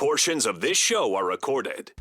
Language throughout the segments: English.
portions of this show are recorded.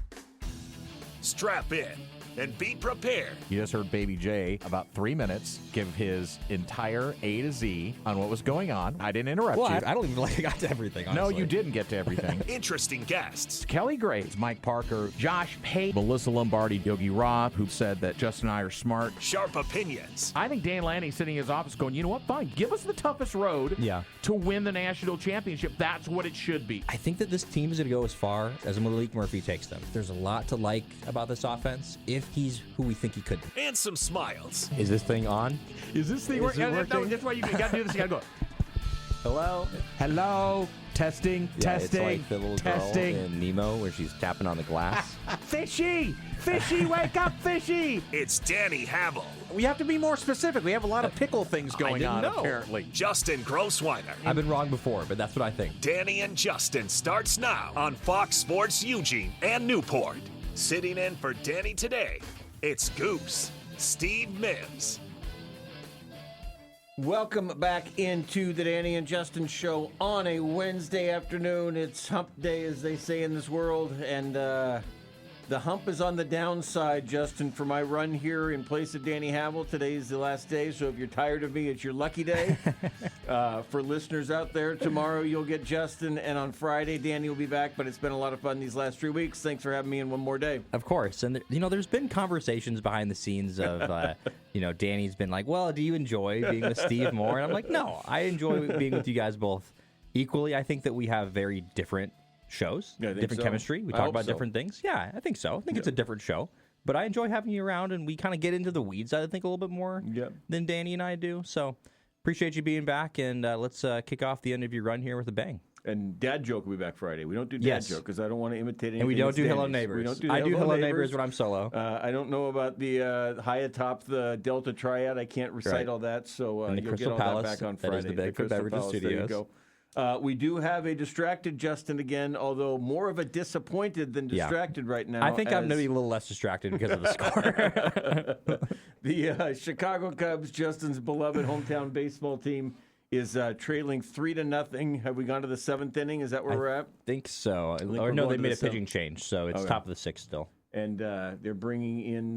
Strap in and be prepared. You just heard Baby J about 3 minutes give his entire A to Z on what was going on. I didn't interrupt you. I don't even like I got to everything, honestly. No, you didn't get to everything. Interesting guests. Kelly Graves, Mike Parker, Josh Pate, Melissa Lombardi, Yogi Roth, who said that Justin and I are smart. Sharp opinions. I think Dan Lanning's sitting in his office going, you know what, fine, give us the toughest road to win the national championship. That's what it should be. I think that this team is going to go as far as Malik Murphy takes them. There's a lot to like about this offense if he's who we think he could be. And some smiles. Is this thing on? Is this thing working? No, that's why you got to do this. You got to go. Hello? Hello? Testing, testing, it's like the little testing. girl in Nemo where she's tapping on the glass. Fishy! Fishy, wake up, Fishy! It's Danny Havel. We have to be more specific. We have a lot of pickle things going on, know. apparently. Justin Grossweiner. I've been wrong before, but that's what I think. Danny and Justin starts now on Fox Sports Eugene and Newport. Sitting in for Danny today, it's Goose, Steve Mims. Welcome back into the Danny and Justin show on a Wednesday afternoon. It's hump day, as they say in this world, and the hump is on the downside, Justin, for my run here in place of Danny Havel. Today's the last day, so if you're tired of me, it's your lucky day. For listeners out there, tomorrow you'll get Justin, and on Friday, Danny will be back, but it's been a lot of fun these last 3 weeks. Thanks for having me in one more day. Of course. And, there's been conversations behind the scenes of, Danny's been like, well, do you enjoy being with Steve more? And I'm like, no, I enjoy being with you guys both equally. I think that we have very different shows, different chemistry. We talk about different things. Yeah, I think so. I think it's a different show. But I enjoy having you around, and we kind of get into the weeds, I think, a little bit more than Danny and I do. So appreciate you being back, and let's kick off the end of your run here with a bang. And Dad Joke will be back Friday. We don't do Dad Joke because I don't want to imitate anything. And we don't do Danny's. Hello Neighbors. We don't do I do Hello Neighbors Neighbors when I'm solo. I don't know about the high atop the Delta Triad. I can't recite all that, so and the you'll Crystal get all Palace, that back on Friday. That is the Bigfoot Beverages Studios. There you go. We do have a distracted Justin again, although more of a disappointed than distracted right now. I think I'm going to be a little less distracted because of the score. The Chicago Cubs, Justin's beloved hometown baseball team, is trailing 3-0. Have we gone to the seventh inning? Is that where we're at? I think so. Or no, they made a pitching change, so it's top of the sixth still. And they're bringing in,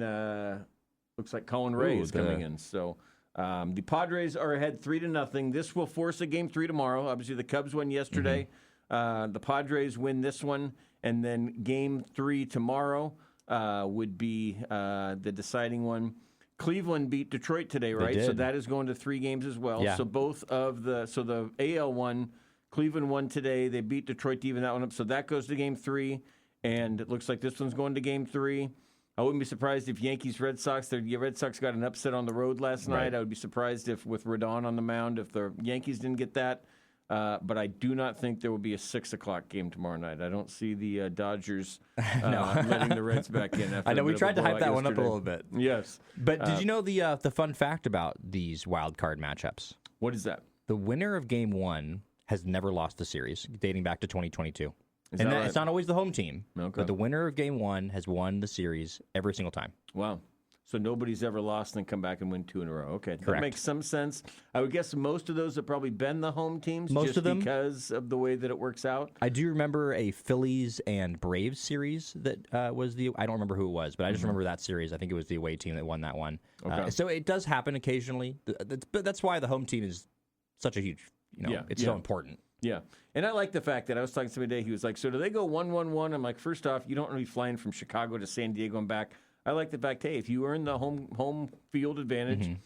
looks like Colin Ray is coming in. So the Padres are ahead 3-0. This will force a game 3 tomorrow. Obviously, the Cubs won yesterday. The Padres win this one, and then game 3 tomorrow would be the deciding one. Cleveland beat Detroit today, right? So that is going to 3 games as well. Yeah. So the AL won, Cleveland won today. They beat Detroit to even that one up. So that goes to game 3, and it looks like this one's going to game 3. I wouldn't be surprised if Yankees-Red Sox, the Red Sox got an upset on the road last night. I would be surprised if with Rodon on the mound, if the Yankees didn't get that. But I do not think there will be a 6 o'clock game tomorrow night. I don't see the Dodgers letting the Reds back in. After I know we tried to hype that one up a yesterday. little bit. Yes. But did you know the fun fact about these wild card matchups? What is that? The winner of Game 1 has never lost the series, dating back to 2022. Is that right? It's not always the home team, Okay. but the winner of Game 1 has won the series every single time. Wow. So nobody's ever lost and come back and win 2 in a row. Okay, that Correct. makes some sense. I would guess most of those have probably been the home teams, Most just of them. because of the way that it works out. I do remember a Phillies and Braves series that was I don't remember who it was, but I just remember that series. I think it was the away team that won that one. Okay. So it does happen occasionally, but that's why the home team is such a huge, it's so important. Yeah, and I like the fact that I was talking to somebody today. He was like, "So do they go 1-1-1?" I'm like, first off, you don't want to be flying from Chicago to San Diego and back. I like the fact, hey, if you earn the home field advantage,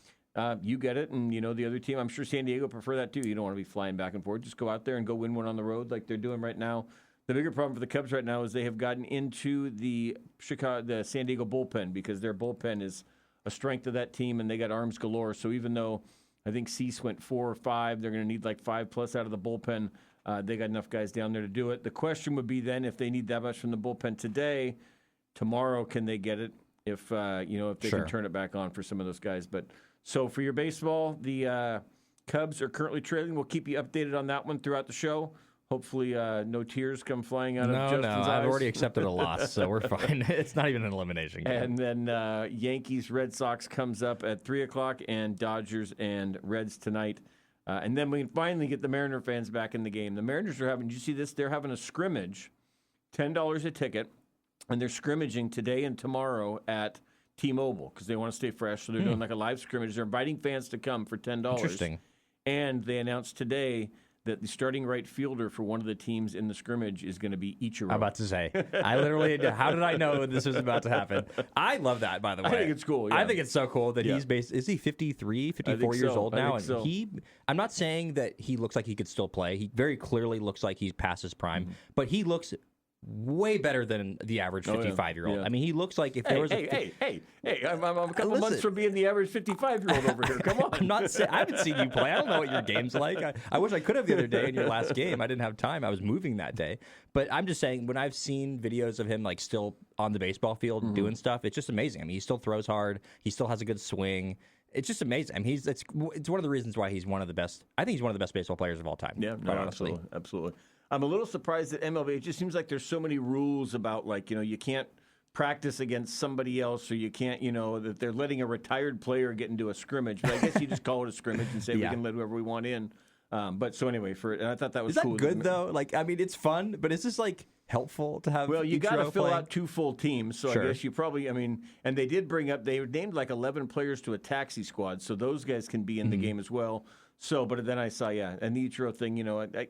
you get it, and the other team. I'm sure San Diego prefer that too. You don't want to be flying back and forth. Just go out there and go win one on the road like they're doing right now. The bigger problem for the Cubs right now is they have gotten into the San Diego bullpen because their bullpen is a strength of that team, and they got arms galore. So even though I think Cease went 4 or 5. They're going to need like 5+ out of the bullpen. They got enough guys down there to do it. The question would be then if they need that much from the bullpen today, tomorrow can they get it? If they can turn it back on for some of those guys. But so for your baseball, the Cubs are currently trailing. We'll keep you updated on that one throughout the show. Hopefully, no tears come flying out of Justin's eyes. I've already accepted a loss, so we're fine. It's not even an elimination game. And then Yankees, Red Sox comes up at 3 o'clock, and Dodgers and Reds tonight. And then we can finally get the Mariner fans back in the game. The Mariners are having, did you see this? They're having a scrimmage $10 a ticket, and they're scrimmaging today and tomorrow at T-Mobile because they want to stay fresh. So they're doing like a live scrimmage. They're inviting fans to come for $10. Interesting. And they announced today that the starting right fielder for one of the teams in the scrimmage is going to be Ichiro. I'm about to say. I literally, how did I know this was about to happen? I love that, by the way. I think it's cool. Yeah. I think it's so cool that he's is he 53, 54 years old now? And so. I'm not saying that he looks like he could still play. He very clearly looks like he's past his prime, but he looks way better than the average 55-year-old. Yeah. I mean, he looks like if there was Hey, I'm a couple months from being the average 55-year-old over here. Come on. I'm not saying I haven't seen you play. I don't know what your game's like. I wish I could have the other day in your last game. I didn't have time. I was moving that day. But I'm just saying, when I've seen videos of him like still on the baseball field doing stuff, it's just amazing. I mean, he still throws hard. He still has a good swing. It's just amazing. I mean, it's one of the reasons why he's one of the best. I think he's one of the best baseball players of all time. Yeah, no, honestly. Absolutely. I'm a little surprised at MLB. It just seems like there's so many rules about, like, you can't practice against somebody else, or you can't, that they're letting a retired player get into a scrimmage. But I guess you just call it a scrimmage and say we can let whoever we want in. But so anyway, and I thought that was cool. Is that good though? Like, I mean, it's fun, but is this like helpful to have? Well, you got to fill playing? out 2 full teams, so Sure. I guess you probably. I mean, and they did bring up. They named like 11 players to a taxi squad, so those guys can be in the game as well. So, but then I saw, and the Ichiro thing.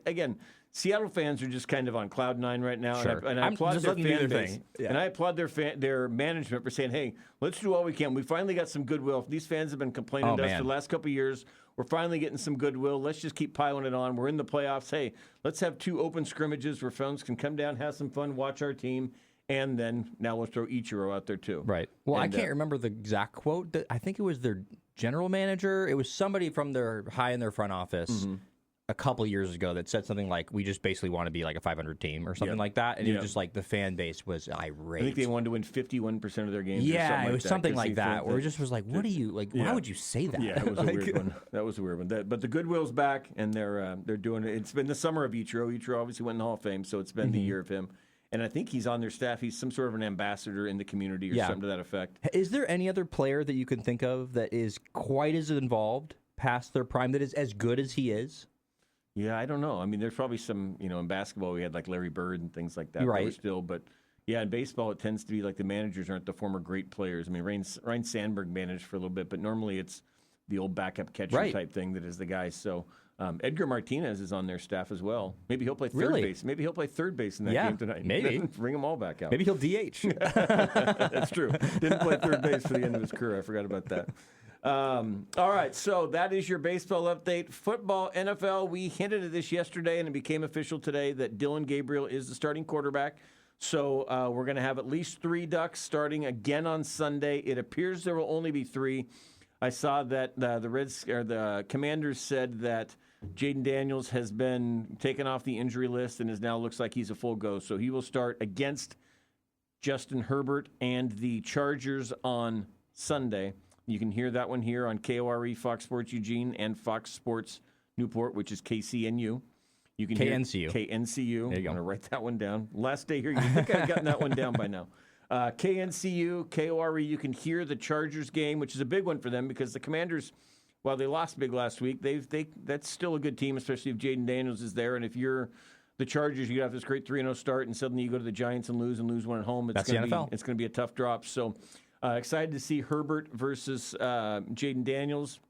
Again, Seattle fans are just kind of on cloud 9 right now, Sure. and I applaud their fan base, thing. Yeah. and I applaud their management for saying, "Hey, let's do all we can." We finally got some goodwill. These fans have been complaining to us for the last couple of years. We're finally getting some goodwill. Let's just keep piling it on. We're in the playoffs. Hey, let's have 2 open scrimmages where fans can come down, have some fun, watch our team, and then now let's throw Ichiro out there too. Right. Well, I can't remember the exact quote. I think it was their general manager. It was somebody from their high in their front office a couple years ago that said something like, "We just basically want to be like a 500 team" or something like that. And it was just like the fan base was irate. I think they wanted to win 51% of their games. Yeah, or it was something like that. Where it just was like, "What are you like? Why would you say that?" Yeah, it was a weird one. That was a weird one. But the goodwill's back, and they're doing it. It's been the summer of Ichiro. Ichiro obviously went in the Hall of Fame, so it's been the year of him. And I think he's on their staff. He's some sort of an ambassador in the community or something to that effect. Is there any other player that you can think of that is quite as involved past their prime, that is as good as he is? Yeah, I don't know. I mean, there's probably some, in basketball we had like Larry Bird and things like that. Right. That were still, but yeah, in baseball it tends to be like the managers aren't the former great players. I mean, Ryan Sandberg managed for a little bit, but normally it's the old backup catcher type thing that is the guy. So Edgar Martinez is on their staff as well. Maybe he'll play third base. Maybe he'll play third base in that game tonight. Maybe. Bring them all back out. Maybe he'll DH. That's true. Didn't play third base for the end of his career. I forgot about that. All right, so that is your baseball update. Football, NFL, we hinted at this yesterday, and it became official today that Dylan Gabriel is the starting quarterback. So we're going to have at least 3 Ducks starting again on Sunday. It appears there will only be 3. I saw that the Commanders said that Jaden Daniels has been taken off the injury list and now looks like he's a full go. So he will start against Justin Herbert and the Chargers on Sunday. You can hear that one here on KORE, Fox Sports Eugene, and Fox Sports Newport, which is KCNU. You can KNCU. KNCU. There you go. I'm going to write that one down. Last day here. You think I've gotten that one down by now. KNCU, KORE, you can hear the Chargers game, which is a big one for them because the Commanders, while they lost big last week, that's still a good team, especially if Jaden Daniels is there. And if you're the Chargers, you have this great 3-0 start, and suddenly you go to the Giants and lose one at home. That's the NFL. It's going to be a tough drop. So excited to see Herbert versus Jaden Daniels.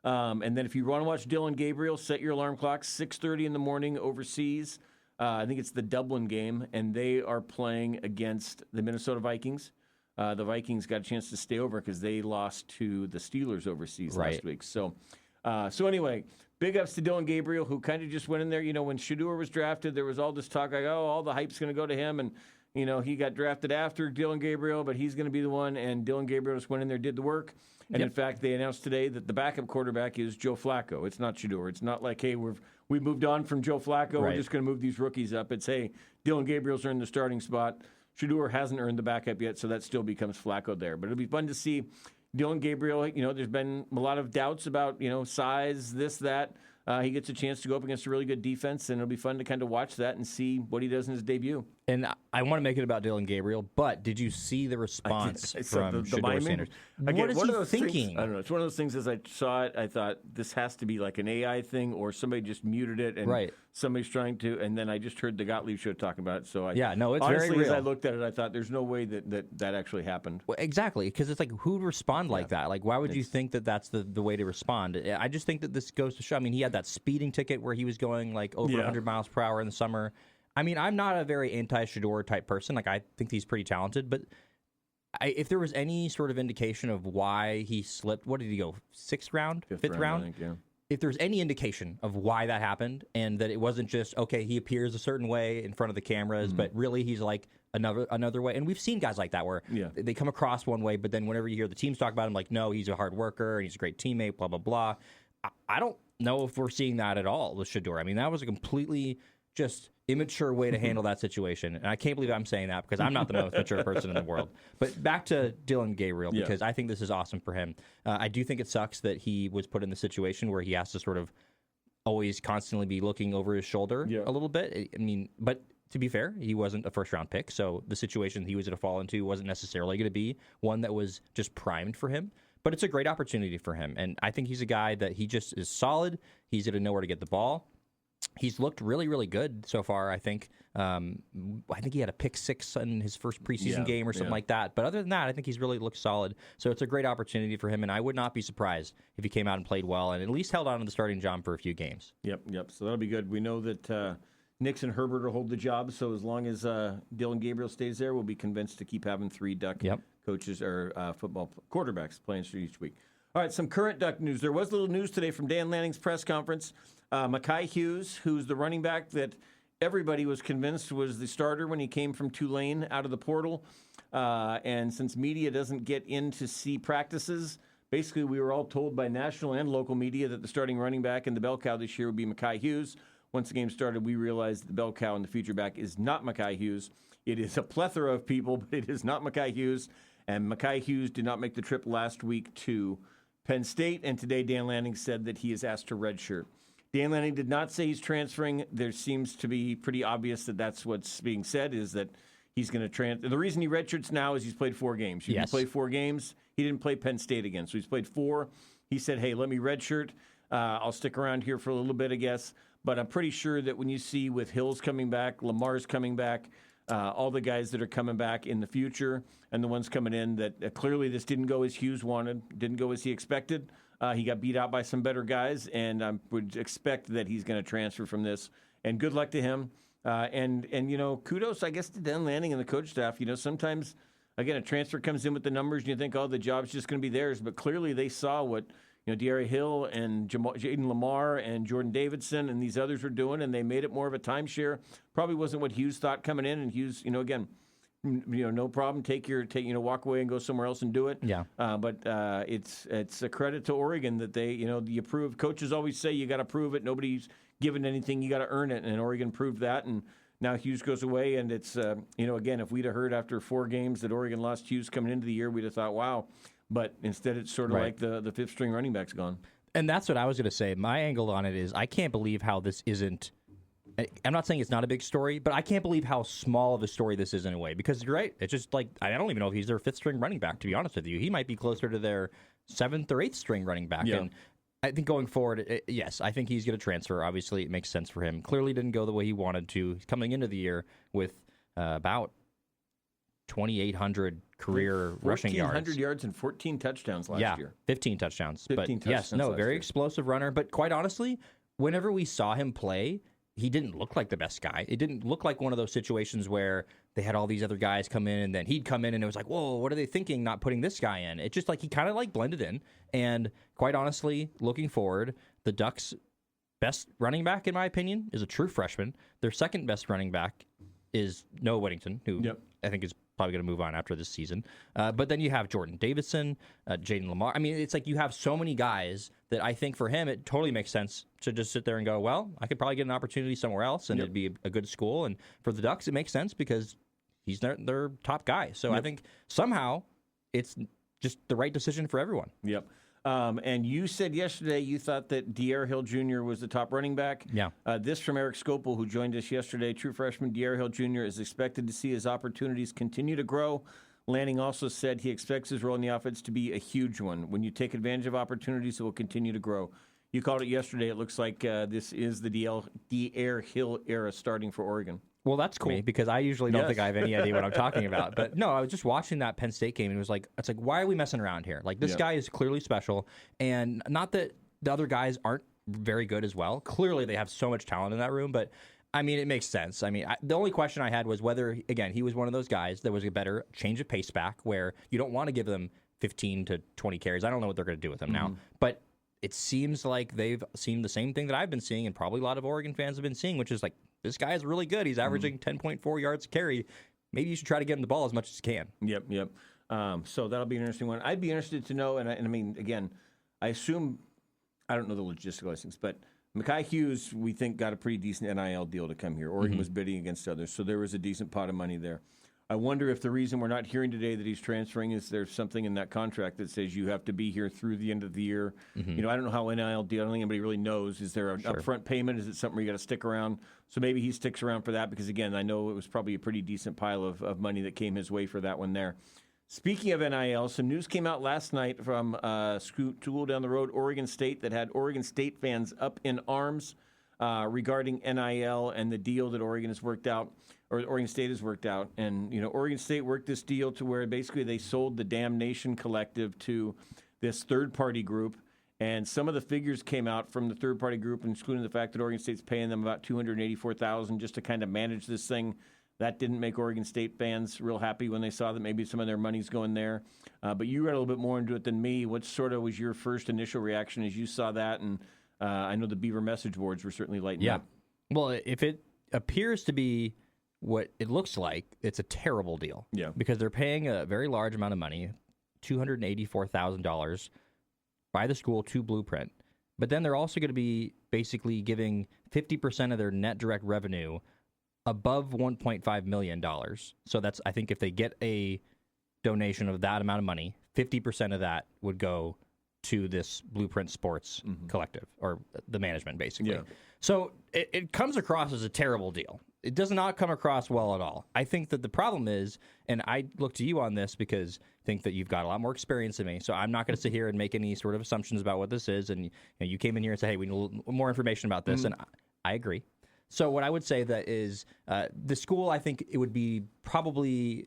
And then if you want to watch Dylan Gabriel, set your alarm clock, 6:30 in the morning overseas. I think it's the Dublin game, and they are playing against the Minnesota Vikings. The Vikings got a chance to stay over because they lost to the Steelers overseas last week. So anyway, big ups to Dylan Gabriel, who kind of just went in there. When Shedeur was drafted, there was all this talk like, all the hype's going to go to him, and he got drafted after Dylan Gabriel, but he's going to be the one. And Dylan Gabriel just went in there, did the work. And in fact, they announced today that the backup quarterback is Joe Flacco. It's not Shedeur. It's not like, hey, we've moved on from Joe Flacco. We're just going to move these rookies up. It's, hey, Dylan Gabriel's earned the starting spot. Shedeur hasn't earned the backup yet, so that still becomes Flacco there. But it'll be fun to see Dylan Gabriel. There's been a lot of doubts about, size, this, that. He gets a chance to go up against a really good defense, and it'll be fun to kind of watch that and see what he does in his debut. And I want to make it about Dylan Gabriel, but did you see the response from Shedeur Sanders? Again, what is he thinking? Things, I don't know. It's one of those things. As I saw it, I thought this has to be like an AI thing, or somebody just muted it, and somebody's trying to. And then I just heard the Gottlieb show talking about it. So it's honestly, very real. As I looked at it, I thought there's no way that actually happened. Well, exactly, because it's like, who'd respond like that? Like, why would you think that that's the way to respond? I just think that this goes to show. I mean, he had that speeding ticket where he was going like over 100 miles per hour in the summer. I mean, I'm not a very anti-Shedeur type person. Like, I think he's pretty talented. But if there was any sort of indication of why he slipped, what did he go, fifth round? I think, yeah. If there's any indication of why that happened and that it wasn't just, okay, he appears a certain way in front of the cameras, but really he's like another way. And we've seen guys like that where they come across one way, but then whenever you hear the teams talk about him, like, no, he's a hard worker and he's a great teammate, blah, blah, blah. I don't know if we're seeing that at all with Shedeur. I mean, that was a completely just immature way to handle that situation. And I can't believe I'm saying that because I'm not the most mature person in the world. But back to Dylan Gabriel, because I think this is awesome for him. I do think it sucks that he was put in the situation where he has to sort of always constantly be looking over his shoulder a little bit. I mean, but to be fair, he wasn't a first-round pick, so the situation he was going to fall into wasn't necessarily going to be one that was just primed for him. But it's a great opportunity for him. And I think he's a guy that he just is solid. He's going to know where to get the ball. He's looked really, really good so far, I think. I think he had a pick 6 in his first preseason game or something like that. But other than that, I think he's really looked solid. So it's a great opportunity for him, and I would not be surprised if he came out and played well and at least held on to the starting job for a few games. Yep. So that'll be good. We know that Nix and Herbert will hold the job, so as long as Dylan Gabriel stays there, we'll be convinced to keep having 3 Duck coaches or football quarterbacks playing each week. All right, some current Duck news. There was a little news today from Dan Lanning's press conference. Mekhi Hughes, who's the running back that everybody was convinced was the starter when he came from Tulane out of the portal. And since media doesn't get in to see practices, basically we were all told by national and local media that the starting running back in the bell cow this year would be Mekhi Hughes. Once the game started, we realized the bell cow and the feature back is not Mekhi Hughes. It is a plethora of people, but it is not Mekhi Hughes. And Mekhi Hughes did not make the trip last week to Penn State, and today Dan Lanning said that he is asked to redshirt. Dan Lanning did not say he's transferring. There seems to be pretty obvious that that's what's being said, is that he's going to transfer. The reason he redshirts now is he's played 4 games. He played 4 games. He didn't play Penn State again, so he's played 4. He said, hey, let me redshirt. I'll stick around here for a little bit, I guess. But I'm pretty sure that when you see with Hill's coming back, Lamar's coming back, all the guys that are coming back in the future and the ones coming in, that clearly this didn't go as Hughes wanted, didn't go as he expected. He got beat out by some better guys, and I would expect that he's going to transfer from this. And good luck to him. And kudos, I guess, to Dan Lanning and the coach staff. Sometimes, again, a transfer comes in with the numbers, and you think, oh, the job's just going to be theirs. But clearly they saw what De'Ara Hill and Jaden Lamar and Jordan Davidson and these others were doing, and they made it more of a timeshare. Probably wasn't what Hughes thought coming in, and Hughes, again, no problem. Walk away and go somewhere else and do it. Yeah. But it's a credit to Oregon that they, you prove. Coaches always say you got to prove it. Nobody's given anything. You got to earn it, and Oregon proved that. And now Hughes goes away, and it's again, if we'd have heard after 4 games that Oregon lost Hughes coming into the year, we'd have thought, wow. But instead, it's sort of like the 5th string running back's gone. And that's what I was going to say. My angle on it is I can't believe how this isn't. I'm not saying it's not a big story, but I can't believe how small of a story this is in a way. Because you're right. It's just like, I don't even know if he's their 5th string running back, to be honest with you. He might be closer to their 7th or 8th string running back. Yeah. And I think going forward, yes, I think he's going to transfer. Obviously, it makes sense for him. Clearly didn't go the way he wanted to. He's coming into the year with about 2,800 career rushing yards. 1,400 yards and 14 touchdowns last year. 15 touchdowns. 15 touchdowns very explosive runner. But quite honestly, whenever we saw him play, he didn't look like the best guy. It didn't look like one of those situations where they had all these other guys come in and then he'd come in and it was like, whoa, what are they thinking not putting this guy in? It's just like he kind of like blended in. And quite honestly, looking forward, the Ducks' best running back, in my opinion, is a true freshman. Their second best running back is Noah Whittington, who I think is probably going to move on after this season. But then you have Jordan Davidson, Jaden Lamar. I mean, it's like you have so many guys that I think for him it totally makes sense to just sit there and go, well, I could probably get an opportunity somewhere else, and it'd be a good school. And for the Ducks, it makes sense because he's their top guy. So I think somehow it's just the right decision for everyone. Yep. And you said yesterday you thought that De'Aaron Hill Jr. was the top running back. Yeah. This from Eric Scopel, who joined us yesterday. True freshman De'Aaron Hill Jr. is expected to see his opportunities continue to grow. Lanning also said he expects his role in the offense to be a huge one. When you take advantage of opportunities, it will continue to grow. You called it yesterday. It looks like this is the De'Aaron Hill era starting for Oregon. Well, that's cool because I usually don't think I have any idea what I'm talking about. But no, I was just watching that Penn State game and it was like, it's like, why are we messing around here? Like, this guy is clearly special, and not that the other guys aren't very good as well. Clearly, they have so much talent in that room, but I mean, it makes sense. I mean, the only question I had was whether, again, he was one of those guys that was a better change of pace back where you don't want to give them 15 to 20 carries. I don't know what they're going to do with him now, but it seems like they've seen the same thing that I've been seeing, and probably a lot of Oregon fans have been seeing, which is like, this guy is really good. He's averaging 10.4 yards a carry. Maybe you should try to get him the ball as much as you can. Yep. So that'll be an interesting one. I'd be interested to know, and I mean, again, I assume, I don't know the logistical things, but Mekhi Hughes, we think, got a pretty decent NIL deal to come here. Oregon was bidding against others, so there was a decent pot of money there. I wonder if the reason we're not hearing today that he's transferring is there's something in that contract that says you have to be here through the end of the year. You know, I don't know how NIL deal. I don't think anybody really knows. Is there an upfront payment? Is it something where you got to stick around? So maybe he sticks around for that because, again, I know it was probably a pretty decent pile of money that came his way for that one there. Speaking of NIL, some news came out last night from school down the road, Oregon State, that had Oregon State fans up in arms regarding NIL and the deal that Oregon has worked out, or Oregon State has worked out. And, you know, Oregon State worked this deal to where basically they sold the Damnation Collective to this third-party group. And some of the figures came out from the third-party group, including the fact that Oregon State's paying them about $284,000 just to kind of manage this thing. That didn't make Oregon State fans real happy when they saw that maybe some of their money's going there. But you read a little bit more into it than me. What sort of was your first initial reaction as you saw that? And I know the Beaver message boards were certainly lighting up. Well, if it appears to be what it looks like, it's a terrible deal. Yeah. Because they're paying a very large amount of money, $284,000 by the school to Blueprint. But then they're also going to be basically giving 50% of their net direct revenue above $1.5 million. So that's, I think if they get a donation of that amount of money, 50% of that would go to this Blueprint Sports collective, or the management, basically. Yeah. So it comes across as a terrible deal. It does not come across well at all. I think that the problem is, and I look to you on this because I think that you've got a lot more experience than me, so I'm not going to sit here and make any sort of assumptions about what this is. And you came in here and said, hey, we need a little more information about this, and I agree. So what I would say that is the school, I think it would be probably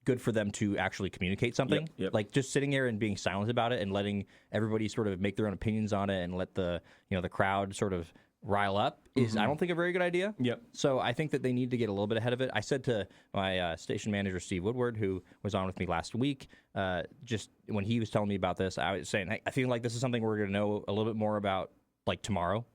good for them to actually communicate something. Yep. Like just sitting here and being silent about it and letting everybody sort of make their own opinions on it and let the crowd sort of rile up is, I don't think, a very good idea. Yep. So I think that they need to get a little bit ahead of it. I said to my station manager, Steve Woodward, who was on with me last week, just when he was telling me about this, I was saying, hey, I feel like this is something we're going to know a little bit more about like tomorrow,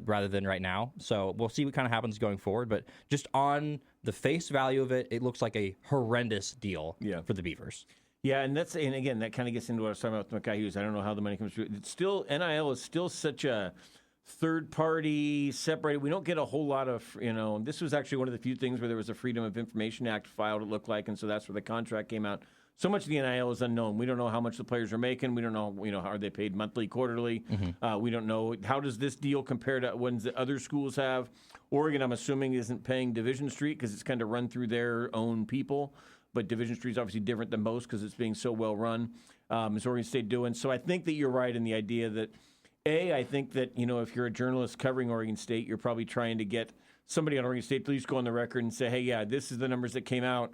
rather than right now. So we'll see what kind of happens going forward. But just on the face value of it, it looks like a horrendous deal for the Beavers. Yeah, and again, that kind of gets into what I was talking about with Mekhi Hughes. I don't know how the money comes through. It's still, NIL is still such a third-party, separated. We don't get a whole lot of, this was actually one of the few things where there was a Freedom of Information Act filed, it looked like, and so that's where the contract came out. So much of the NIL is unknown. We don't know how much the players are making. We don't know, how are they paid monthly, quarterly. We don't know, how does this deal compare to ones that other schools have? Oregon, I'm assuming, isn't paying Division Street because it's kind of run through their own people. But Division Street is obviously different than most because it's being so well run. Is Oregon State doing? So I think that you're right in the idea that, I think that, if you're a journalist covering Oregon State, you're probably trying to get somebody on Oregon State to at least go on the record and say, hey, yeah, this is the numbers that came out.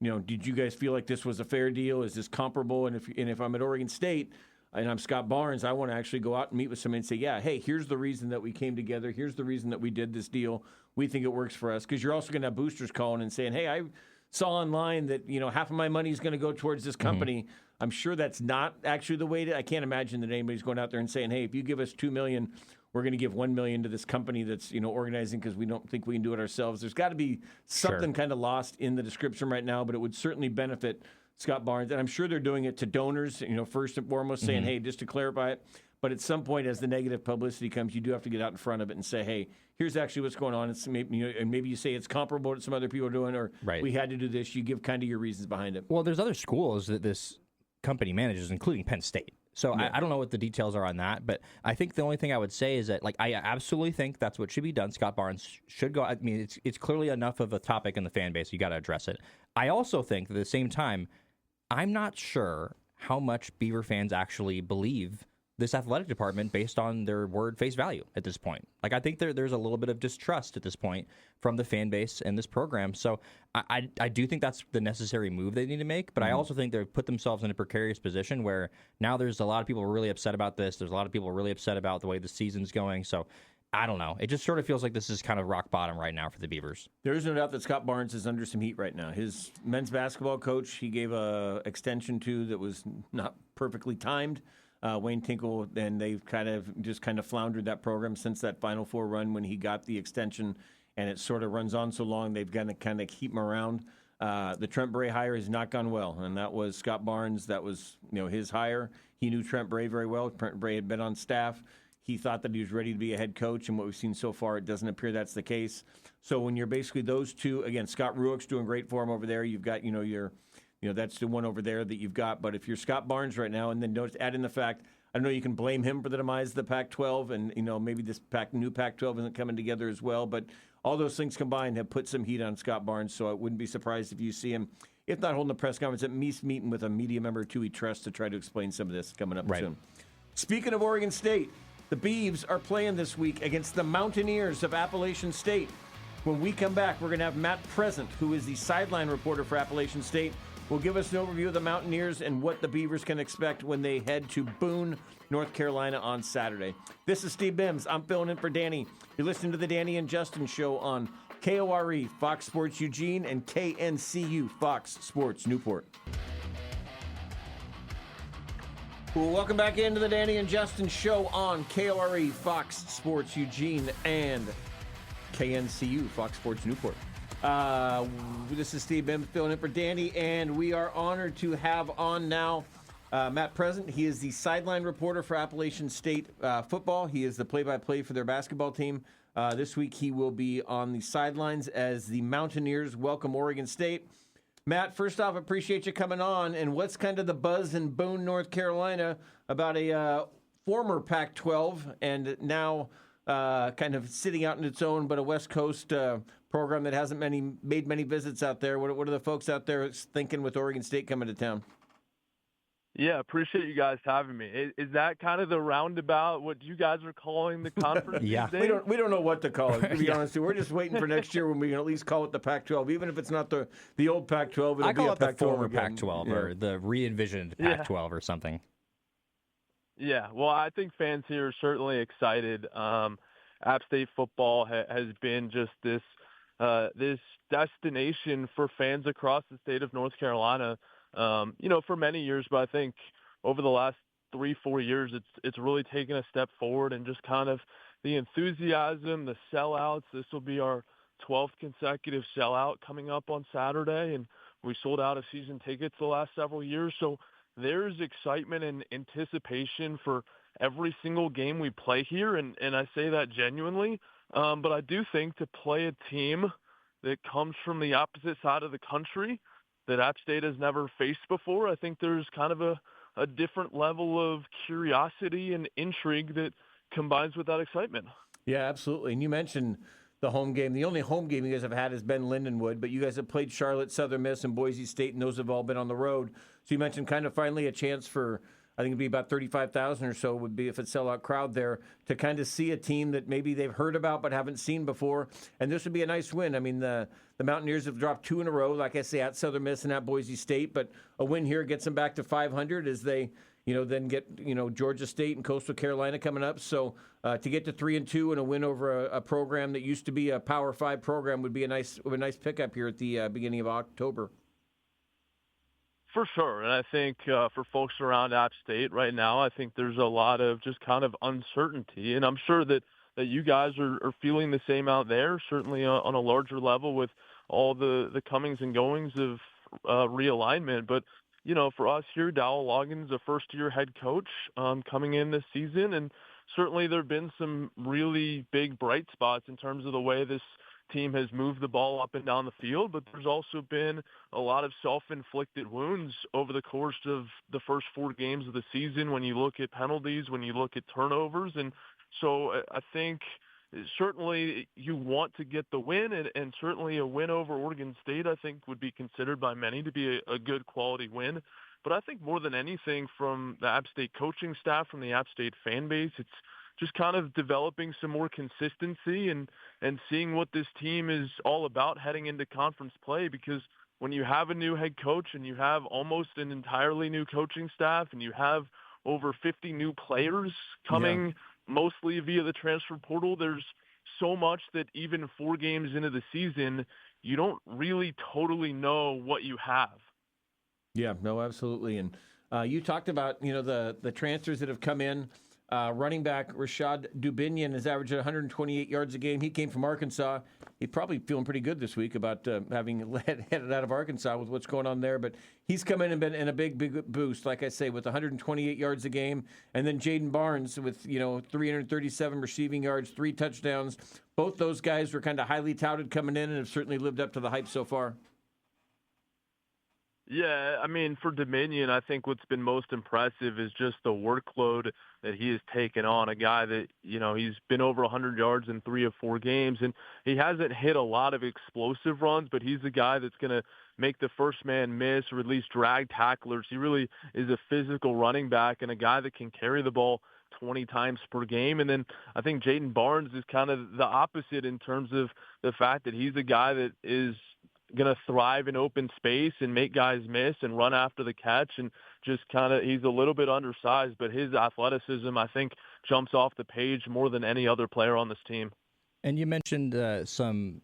Did you guys feel like this was a fair deal? Is this comparable? And if I'm at Oregon State and I'm Scott Barnes, I want to actually go out and meet with somebody and say, yeah, hey, here's the reason that we came together. Here's the reason that we did this deal. We think it works for us. Because you're also going to have boosters calling and saying, hey, I saw online that, half of my money is going to go towards this company. I'm sure that's not actually the way I can't imagine that anybody's going out there and saying, hey, if you give us $2 million, we're going to give $1 million to this company that's, organizing because we don't think we can do it ourselves. There's got to be something kind of lost in the description right now, but it would certainly benefit Scott Barnes. And I'm sure they're doing it to donors, first and foremost, saying, hey, just to clarify it. But at some point, as the negative publicity comes, you do have to get out in front of it and say, hey, here's actually what's going on. It's maybe, and maybe you say it's comparable to what some other people are doing, or we had to do this. You give kind of your reasons behind it. Well, there's other schools that this company manages, including Penn State. So I don't know what the details are on that, but I think the only thing I would say is that, like, I absolutely think that's what should be done. Scott Barnes should go. I mean, it's clearly enough of a topic in the fan base. You got to address it. I also think that at the same time, I'm not sure how much Beaver fans actually believe this athletic department based on their word face value at this point. Like, I think there's a little bit of distrust at this point from the fan base and this program. So I do think that's the necessary move they need to make, but I also think they've put themselves in a precarious position where now there's a lot of people really upset about this. There's a lot of people really upset about the way the season's going. So I don't know. It just sort of feels like this is kind of rock bottom right now for the Beavers. There is no doubt that Scott Barnes is under some heat right now. His men's basketball coach, he gave a extension to that was not perfectly timed. Wayne Tinkle, and they've kind of floundered that program since that Final Four run when he got the extension, and it sort of runs on so long they've got to kind of keep him around. The Trent Bray hire has not gone well, and that was Scott Barnes. That was his hire. He knew Trent Bray very well. Trent Bray had been on staff. He thought that he was ready to be a head coach, and what we've seen so far, it doesn't appear that's the case. So when you're basically those two, again, Scott Ruick's doing great for him over there. You've got that's the one over there that you've got. But if you're Scott Barnes right now, and then don't add in the fact, I know you can blame him for the demise of the Pac-12, and maybe this new Pac-12 isn't coming together as well. But all those things combined have put some heat on Scott Barnes. So I wouldn't be surprised if you see him, if not holding a press conference, at least meeting with a media member or two he trusts to try to explain some of this coming up soon. Speaking of Oregon State, the Beavs are playing this week against the Mountaineers of Appalachian State. When we come back, we're going to have Matt Present, who is the sideline reporter for Appalachian State, will give us an overview of the Mountaineers and what the Beavers can expect when they head to Boone, North Carolina on Saturday. This is Steve Mims. I'm filling in for Danny. You're listening to the Danny and Justin Show on KORE, Fox Sports Eugene, and KNCU, Fox Sports Newport. Well, welcome back into the Danny and Justin Show on KORE, Fox Sports Eugene, and KNCU, Fox Sports Newport. This is Steve Mims filling in for Danny, and we are honored to have on now Matt Present. He is the sideline reporter for Appalachian State football. He is the play-by-play for their basketball team. This week he will be on the sidelines as the Mountaineers welcome Oregon State. Matt, first off, appreciate you coming on. And what's kind of the buzz in Boone, North Carolina about a former Pac-12 and now kind of sitting out in its own, but a West Coast program that hasn't made many visits out there? What are the folks out there thinking with Oregon State coming to town? Yeah, appreciate you guys having me. Is that kind of the roundabout, what you guys are calling the conference? Yeah. these days? We don't know what to call it, to be honest with you. We're just waiting for next year when we can at least call it the Pac-12. Even if it's not the old Pac-12, it'll be a Pac-12. I call it the former again. Pac-12 Yeah. or the re-envisioned Pac-12 or something. Yeah, well, I think fans here are certainly excited. App State football has been just this destination for fans across the state of North Carolina, for many years. But I think over the last 3-4 years, it's really taken a step forward, and just kind of the enthusiasm, the sellouts. This will be our 12th consecutive sellout coming up on Saturday, and we sold out of season tickets the last several years. So there's excitement and anticipation for every single game we play here, and I say that genuinely. But I do think to play a team that comes from the opposite side of the country that App State has never faced before, I think there's kind of a different level of curiosity and intrigue that combines with that excitement. Yeah, absolutely. And you mentioned the home game. The only home game you guys have had has been Lindenwood, but you guys have played Charlotte, Southern Miss, and Boise State, and those have all been on the road. So you mentioned kind of finally a chance for, I think it'd be about 35,000 or so would be if it's sellout crowd there, to kind of see a team that maybe they've heard about but haven't seen before. And this would be a nice win. I mean, the Mountaineers have dropped 2 in a row, like I say, at Southern Miss and at Boise State, but a win here gets them back to 500 as they, then get, Georgia State and Coastal Carolina coming up. So to get to 3-2 and a win over a program that used to be a Power 5 program would be a nice pickup here at the beginning of October. For sure. And I think for folks around App State right now, I think there's a lot of just kind of uncertainty. And I'm sure that you guys are feeling the same out there, certainly on a larger level with all the comings and goings of realignment. But, for us here, Dowell Loggins is a first-year head coach coming in this season. And certainly there have been some really big bright spots in terms of the way this team has moved the ball up and down the field, but there's also been a lot of self-inflicted wounds over the course of the first 4 games of the season when you look at penalties, when you look at turnovers. And so I think certainly you want to get the win, and certainly a win over Oregon State, I think, would be considered by many to be a good quality win. But I think more than anything from the App State coaching staff, from the App State fan base, it's just kind of developing some more consistency and seeing what this team is all about heading into conference play. Because when you have a new head coach and you have almost an entirely new coaching staff and you have over 50 new players coming mostly via the transfer portal, there's so much that even 4 games into the season, you don't really totally know what you have. Yeah, no, absolutely. And you talked about, the transfers that have come in. Running back Rashad Dubinion is averaging 128 yards a game. He came from Arkansas. He's probably feeling pretty good this week about having headed out of Arkansas with what's going on there. But he's come in and been in a big boost, like I say, with 128 yards a game. And then Jaden Barnes with, 337 receiving yards, 3 touchdowns. Both those guys were kind of highly touted coming in and have certainly lived up to the hype so far. Yeah, I mean, for Dominion, I think what's been most impressive is just the workload that he has taken on. A guy that, he's been over 100 yards in 3 of 4 games, and he hasn't hit a lot of explosive runs, but he's the guy that's going to make the first man miss or at least drag tacklers. He really is a physical running back and a guy that can carry the ball 20 times per game. And then I think Jaden Barnes is kind of the opposite in terms of the fact that he's a guy that is going to thrive in open space and make guys miss and run after the catch, and just kind of, he's a little bit undersized, but his athleticism, I think, jumps off the page more than any other player on this team. And you mentioned some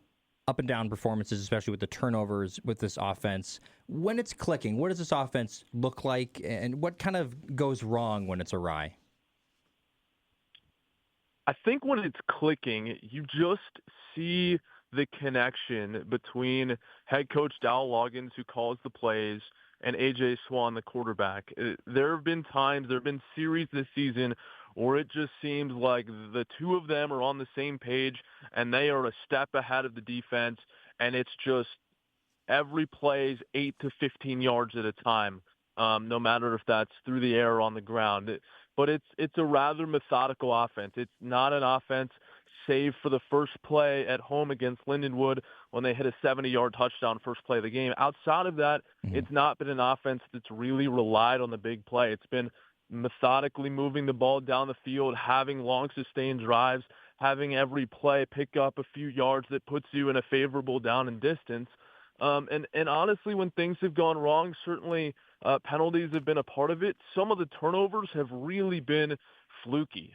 up and down performances, especially with the turnovers with this offense. When it's clicking, what does this offense look like, and what kind of goes wrong when it's awry? I think when it's clicking, you just see the connection between head coach Dowell Loggins, who calls the plays, and A.J. Swan, the quarterback. There have been times, there have been series this season where it just seems like the two of them are on the same page and they are a step ahead of the defense, and it's just every play is 8 to 15 yards at a time, no matter if that's through the air or on the ground. But it's a rather methodical offense. It's not an offense save for the first play at home against Lindenwood when they hit a 70-yard touchdown first play of the game. Outside of that, it's not been an offense that's really relied on the big play. It's been methodically moving the ball down the field, having long sustained drives, having every play pick up a few yards that puts you in a favorable down and distance. And honestly, when things have gone wrong, certainly penalties have been a part of it. Some of the turnovers have really been fluky.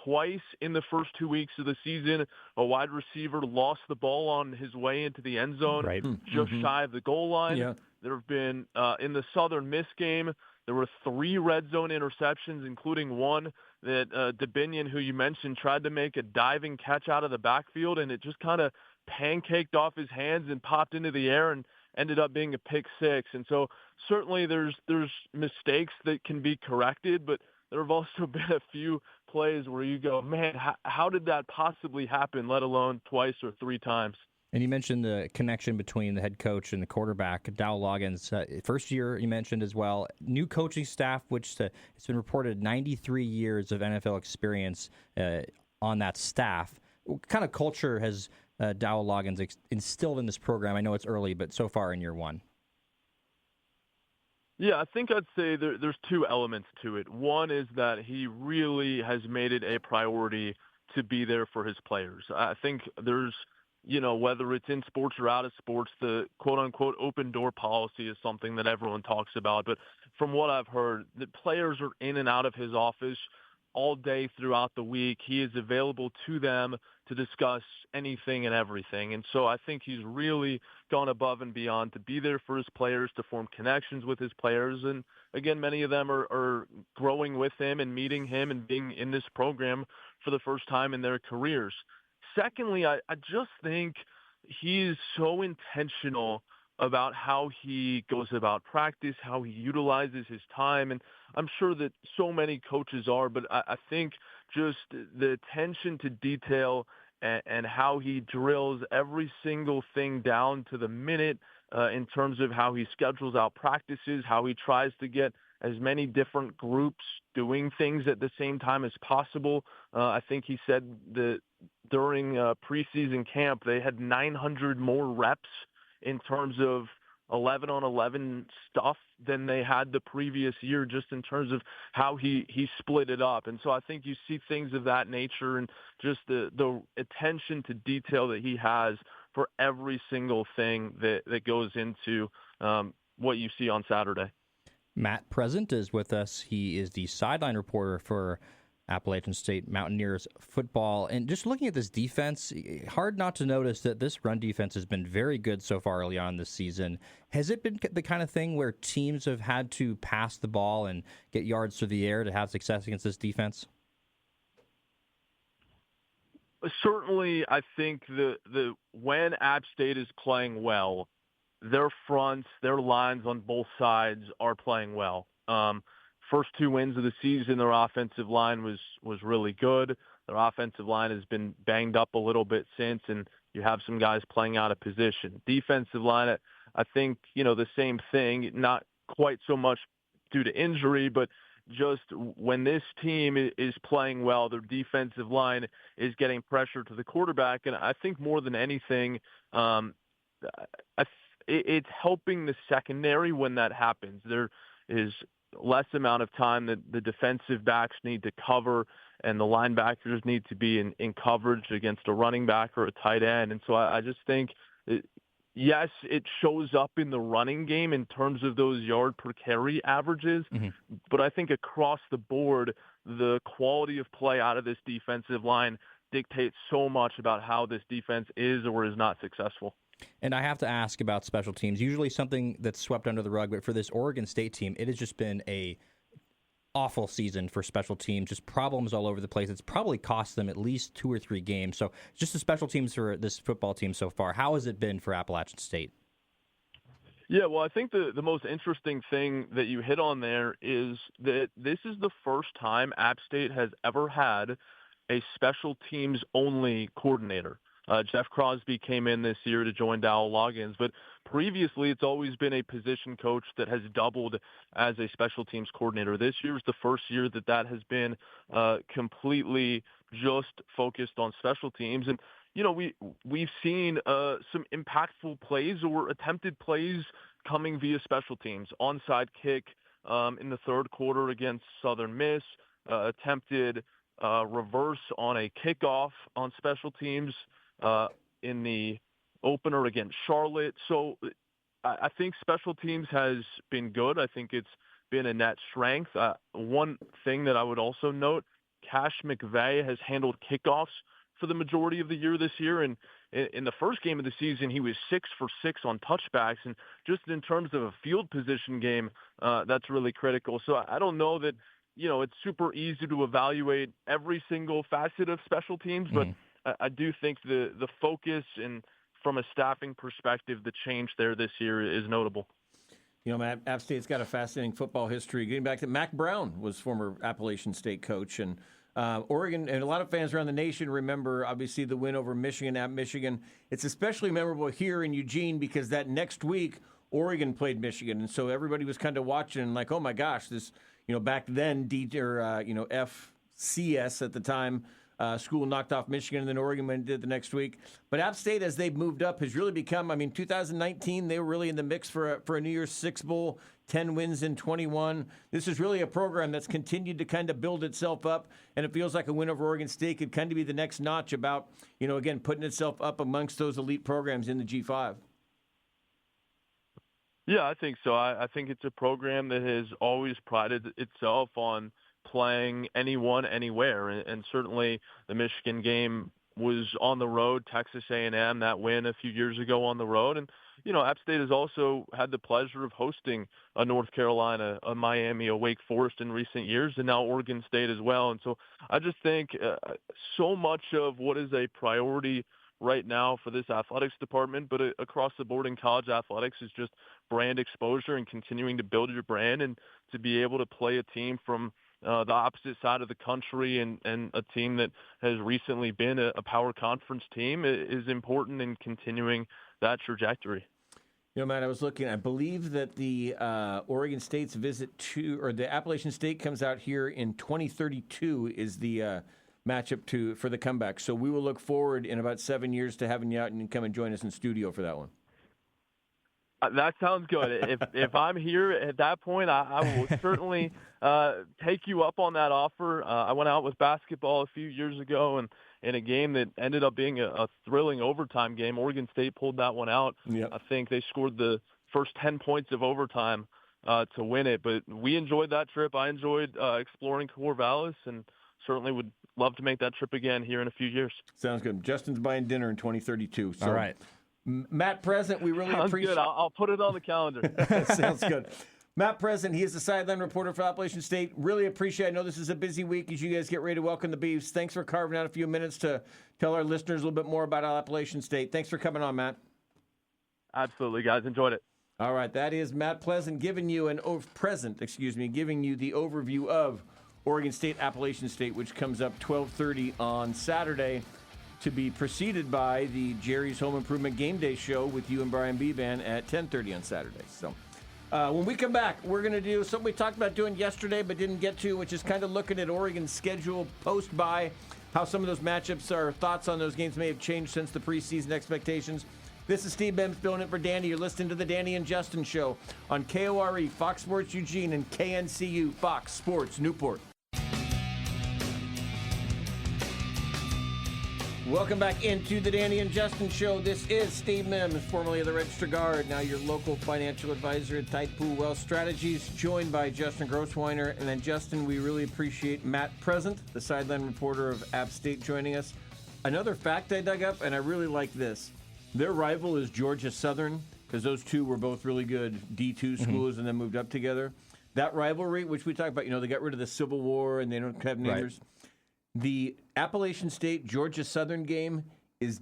Twice in the first 2 weeks of the season, a wide receiver lost the ball on his way into the end zone, just shy of the goal line. Yeah. There have been, in the Southern Miss game, there were 3 red zone interceptions, including one that Dubinion, who you mentioned, tried to make a diving catch out of the backfield, and it just kind of pancaked off his hands and popped into the air and ended up being a pick 6. And so certainly there's mistakes that can be corrected, but there have also been a few plays where you go, man, how did that possibly happen, let alone twice or 3 times? And you mentioned the connection between the head coach and the quarterback, Dowell Loggins. First year you mentioned as well. New coaching staff, which it's been reported 93 years of NFL experience on that staff. What kind of culture has Dowell Loggins instilled in this program? I know it's early, but so far in year 1. Yeah, I think I'd say there's 2 elements to it. One is that he really has made it a priority to be there for his players. I think there's, whether it's in sports or out of sports, the quote-unquote open door policy is something that everyone talks about. But from what I've heard, the players are in and out of his office all day throughout the week. He is available to them to discuss anything and everything. And so I think he's really gone above and beyond to be there for his players, to form connections with his players. And again, many of them are growing with him and meeting him and being in this program for the first time in their careers. Secondly, I just think he is so intentional about how he goes about practice, how he utilizes his time. And I'm sure that so many coaches are, but I think just the attention to detail and how he drills every single thing down to the minute in terms of how he schedules out practices, how he tries to get as many different groups doing things at the same time as possible. I think he said that during preseason camp, they had 900 more reps in terms of 11-on-11 stuff than they had the previous year, just in terms of how he split it up. And so I think you see things of that nature and just the attention to detail that he has for every single thing that goes into what you see on Saturday. Matt Present is with us. He is the sideline reporter for Appalachian State Mountaineers football. And just looking at this defense, hard not to notice that this run defense has been very good so far early on this season. Has it been the kind of thing where teams have had to pass the ball and get yards through the air to have success against this defense? Certainly, I think when App State is playing well, their fronts, their lines on both sides are playing well. First 2 wins of the season, their offensive line was really good. Their offensive line has been banged up a little bit since, and you have some guys playing out of position. Defensive line, I think, the same thing, not quite so much due to injury, but just when this team is playing well, their defensive line is getting pressure to the quarterback. And I think more than anything, it's helping the secondary when that happens. There is less amount of time that the defensive backs need to cover, and the linebackers need to be in coverage against a running back or a tight end. And so I just think, yes, it shows up in the running game in terms of those yard per carry averages, but I think across the board, the quality of play out of this defensive line dictates so much about how this defense is or is not successful. And I have to ask about special teams. Usually something that's swept under the rug, but for this Oregon State team, it has just been a awful season for special teams, just problems all over the place. It's probably cost them at least 2 or 3 games. So just the special teams for this football team so far, how has it been for Appalachian State? Yeah, well, I think the most interesting thing that you hit on there is that this is the first time App State has ever had a special teams only coordinator. Jeff Crosby came in this year to join Dowell Loggins, but previously it's always been a position coach that has doubled as a special teams coordinator. This year is the first year that has been completely just focused on special teams. And, we've seen some impactful plays or attempted plays coming via special teams. Onside kick in the third quarter against Southern Miss, attempted reverse on a kickoff on special teams in the opener against Charlotte. So I think special teams has been good. I think it's been a net strength. One thing that I would also note, Cash McVeigh has handled kickoffs for the majority of the year this year. And in the first game of the season, he was 6 for 6 on touchbacks. And just in terms of a field position game, that's really critical. So I don't know that, it's super easy to evaluate every single facet of special teams, but I do think the focus and from a staffing perspective, the change there this year is notable. Matt, App State's got a fascinating football history. Getting back to Mac Brown was former Appalachian State coach, and Oregon, and a lot of fans around the nation remember, obviously, the win over Michigan at Michigan. It's especially memorable here in Eugene because that next week, Oregon played Michigan, and so everybody was kind of watching like, oh my gosh, this, back then, FCS at the time, school knocked off Michigan, and then Oregon went and did the next week. But App State, as they've moved up, has really become, 2019, they were really in the mix for a New Year's Six Bowl, 10 wins in 21. This is really a program that's continued to kind of build itself up, and it feels like a win over Oregon State could kind of be the next notch about, again, putting itself up amongst those elite programs in the G5. Yeah, I think so. I think it's a program that has always prided itself on playing anyone, anywhere, and certainly the Michigan game was on the road. Texas A&M, that win a few years ago on the road, and App State has also had the pleasure of hosting a North Carolina, a Miami, a Wake Forest in recent years, and now Oregon State as well. And so I just think so much of what is a priority right now for this athletics department, but across the board in college athletics, is just brand exposure and continuing to build your brand and to be able to play a team from the opposite side of the country and a team that has recently been a power conference team is important in continuing that trajectory. Matt, I was looking. I believe that the Oregon State's visit to, or the Appalachian State comes out here in 2032 is the matchup for the comeback. So we will look forward in about 7 years to having you out and you come and join us in studio for that one. That sounds good. If I'm here at that point, I will certainly take you up on that offer. I went out with basketball a few years ago, and in a game that ended up being a thrilling overtime game, Oregon State pulled that one out. Yep. I think they scored the first 10 points of overtime to win it. But we enjoyed that trip. I enjoyed exploring Corvallis, and certainly would love to make that trip again here in a few years. Sounds good. Justin's buying dinner in 2032. So. All right. Matt Present, we really appreciate it. I'll put it on the calendar. Sounds good. Matt Present, he is the sideline reporter for Appalachian State. Really appreciate it. I know this is a busy week as you guys get ready to welcome the Beavs. Thanks for carving out a few minutes to tell our listeners a little bit more about Appalachian State. Thanks for coming on, Matt. Absolutely, guys. Enjoyed it. All right, that is Matt Pleasant giving you the overview of Oregon State, Appalachian State, which comes up 12:30 on Saturday, to be preceded by the Jerry's Home Improvement Game Day show with you and Brian Bevan at 10:30 on Saturday. So when we come back, we're going to do something we talked about doing yesterday but didn't get to, which is kind of looking at Oregon's schedule post-bye, how some of those matchups, our thoughts on those games may have changed since the preseason expectations. This is Steve Mims filling in for Danny. You're listening to the Danny and Justin Show on KORE, Fox Sports Eugene, and KNCU, Fox Sports Newport. Welcome back into the Danny and Justin Show. This is Steve Mims, formerly of the Register Guard, now your local financial advisor at Tide-Pool Wealth Strategies, joined by Justin Grossweiner. And then, Justin, we really appreciate Matt Present, the sideline reporter of App State, joining us. Another fact I dug up, and I really like this. Their rival is Georgia Southern, because those two were both really good D2 schools and then moved up together. That rivalry, which we talked about, they got rid of the Civil War and they don't have neighbors. Right. The Appalachian State Georgia Southern game is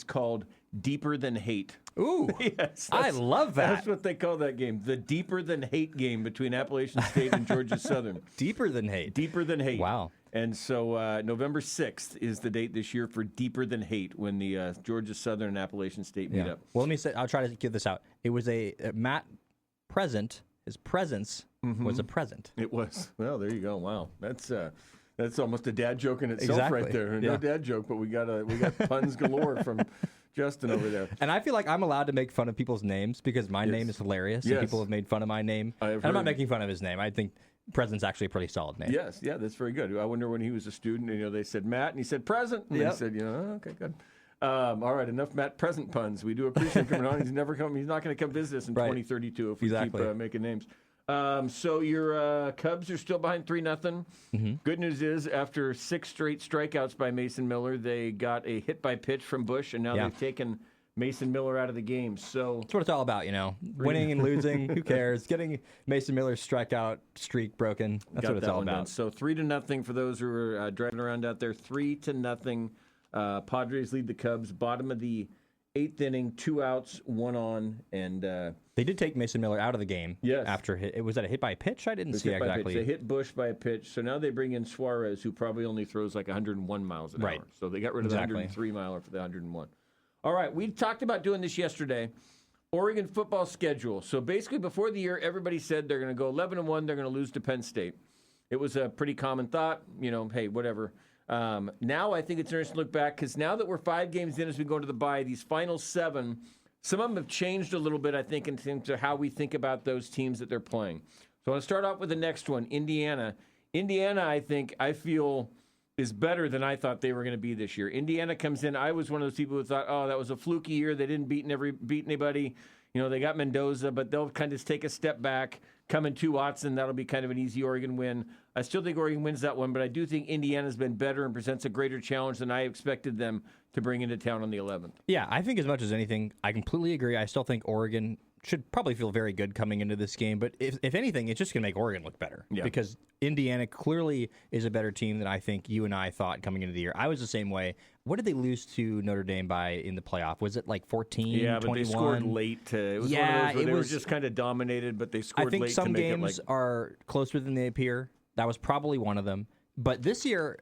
called Deeper Than Hate. Ooh, yes, I love that. That's what they call that game, the Deeper Than Hate game between Appalachian State and Georgia Southern. Deeper Than Hate. Deeper Than Hate. Wow. And so November 6th is the date this year for Deeper Than Hate, when the Georgia Southern and Appalachian State meet up. Well, let me say, I'll try to give this out. It was a Matt Present. His presence was a present. It was. Well, there you go. Wow, that's almost a dad joke in itself, right there. No dad joke, but we got puns galore from Justin over there. And I feel like I'm allowed to make fun of people's names because my name is hilarious. And people have made fun of my name. And I'm not making fun of his name. I think Present's actually a pretty solid name. Yes, yeah, that's very good. I wonder when he was a student, they said Matt, and he said Present. And he said, okay, good. All right, enough Matt Present puns. We do appreciate him coming on. He's not going to come visit us in 2032 if we keep making names. So your Cubs are still behind 3-0. Good news is, after 6 straight strikeouts by Mason Miller, they got a hit by pitch from Bush, and now they've taken Mason Miller out of the game. So that's what it's all about, winning and losing. Who cares? Getting Mason Miller's strikeout streak broken. That's what it's all about. Done. So 3-0 for those who are driving around out there. 3-0. Padres lead the Cubs. Bottom of the 8th inning, 2 outs, 1 on, and they did take Mason Miller out of the game. Yes. After was that a hit by a pitch? I didn't see exactly. They hit Bush by a pitch, so now they bring in Suarez, who probably only throws like 101 miles an hour. So they got rid of the 103 miler for the 101. All right, we talked about doing this yesterday. Oregon football schedule. So basically, before the year, everybody said they're going to go 11-1. They're going to lose to Penn State. It was a pretty common thought. Hey, whatever. Now I think it's interesting to look back, because now that we're 5 games in as we go to the bye, these final 7, some of them have changed a little bit, I think, in terms of how we think about those teams that they're playing. So I want to start off with the next one, Indiana. Indiana, I feel, is better than I thought they were going to be this year. Indiana comes in. I was one of those people who thought, that was a fluky year. They didn't beat anybody. They got Mendoza, but they'll kind of take a step back. Come into Watson, that'll be kind of an easy Oregon win. I still think Oregon wins that one, but I do think Indiana's been better and presents a greater challenge than I expected them to bring into town on the 11th. Yeah, I think as much as anything, I completely agree. I still think Oregon should probably feel very good coming into this game, but if anything, it's just going to make Oregon look better because Indiana clearly is a better team than I think you and I thought coming into the year. I was the same way. What did they lose to Notre Dame by in the playoff? Was it like 14, 21? But they scored late. It was one of those where they were just kind of dominated, but they scored late to make it. I think some games are closer than they appear. That was probably one of them. But this year,